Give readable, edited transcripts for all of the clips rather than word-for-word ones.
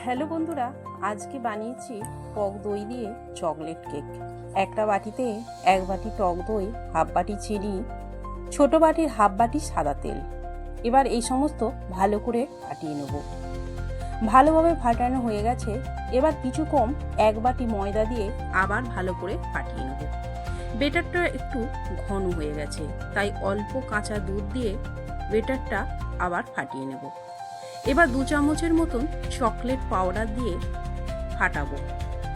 Hello বন্ধুরা, আজকে বানিয়েছি টক দই দিয়ে চকলেট কেক। একটা বাটিতে 1 বাটি টক দই, হাফ বাটি চিনি, ছোট বাটির হাফ বাটি সাদা তেল। এবার এই সমস্ত ভালো করে ফাটিয়ে নেব। ভালোভাবে ফাটানো হয়ে গেছে। এবার কিছু কম 1 বাটি ময়দা দিয়ে আবার ভালো করে ফাটিয়ে নেব। বেটারটা একটু ঘন হয়ে গেছে, তাই অল্প কাঁচা দুধ দিয়ে বেটারটা আবার ফাটিয়ে নেব। এবার 2 চামচের মতন চকলেট পাউডার দিয়ে ফাটাবো।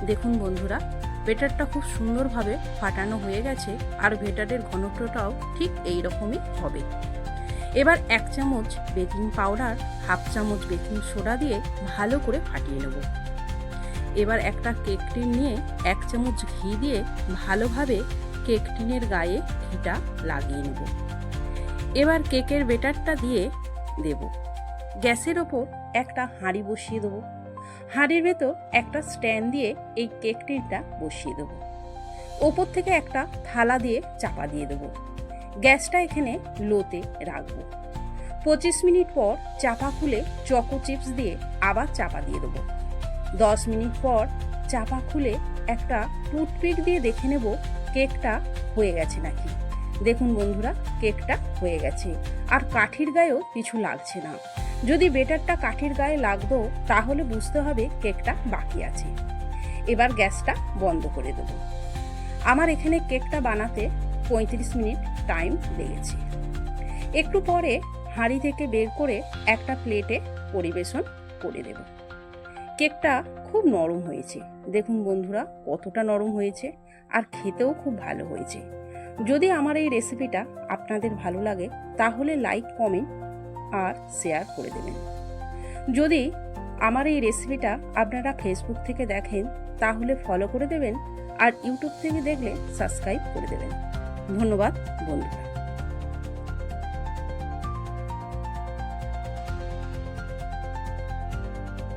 দেখুন বন্ধুরা, বেটারটা খুব সুন্দরভাবে ফাটানো হয়ে গেছে, আর বেটারের ঘনত্বটাও ঠিক এই রকমই হবে। এবার 1 চামচ বেকিং পাউডার, হাফ চামচ বেকিং সোডা দিয়ে ভালো করে ফাটিয়ে নেব। এবার একটা কেক টিন নিয়ে 1 চামচ ঘি দিয়ে ভালোভাবে কেক টিনের গায়ে ঘিটা লাগিয়ে নেব। এবার কেকের বেটারটা দিয়ে দেব। গ্যাসের ওপর একটা হাঁড়ি বসিয়ে দেবো। হাঁড়ির ভেতর একটা স্ট্যান্ড দিয়ে এই কেক টিনটা বসিয়ে দেবো। ওপর থেকে একটা থালা দিয়ে চাপা দিয়ে দেবো। গ্যাসটা এখানে লোতে রাখবো। 25 মিনিট পর চাপা খুলে চকো চিপস দিয়ে আবার চাপা দিয়ে দেবো। 10 মিনিট পর চাপা খুলে একটা টুথপিক দিয়ে দেখে নেব কেকটা হয়ে গেছে নাকি। দেখুন বন্ধুরা, কেকটা হয়ে গেছে, আর কাঠির গায়েও কিছু লাগছে না। যদি বেটারটা কাঠির গায়ে লাগতো তাহলে বুঝতে হবে কেকটা বাকি আছে। এবার গ্যাসটা বন্ধ করে দেব। আমার এখানে কেকটা বানাতে 35 মিনিট টাইম লেগেছে। একটু পরে হাঁড়ি থেকে বের করে একটা প্লেটে পরিবেশন করে দেব। কেকটা খুব নরম হয়েছে। দেখুন বন্ধুরা, কতটা নরম হয়েছে, আর খেতেও খুব ভালো হয়েছে। যদি আমার এই রেসিপিটা আপনাদের ভালো লাগে তাহলে লাইক, কমেন্ট আর শেয়ার করে দেবেন। যদি আমার এই রেসিপিটা আপনারা ফেসবুক থেকে দেখেন তাহলে ফলো করে দেবেন, আর ইউটিউব থেকে দেখলে সাবস্ক্রাইব করে দেবেন। ধন্যবাদ বন্ধুরা।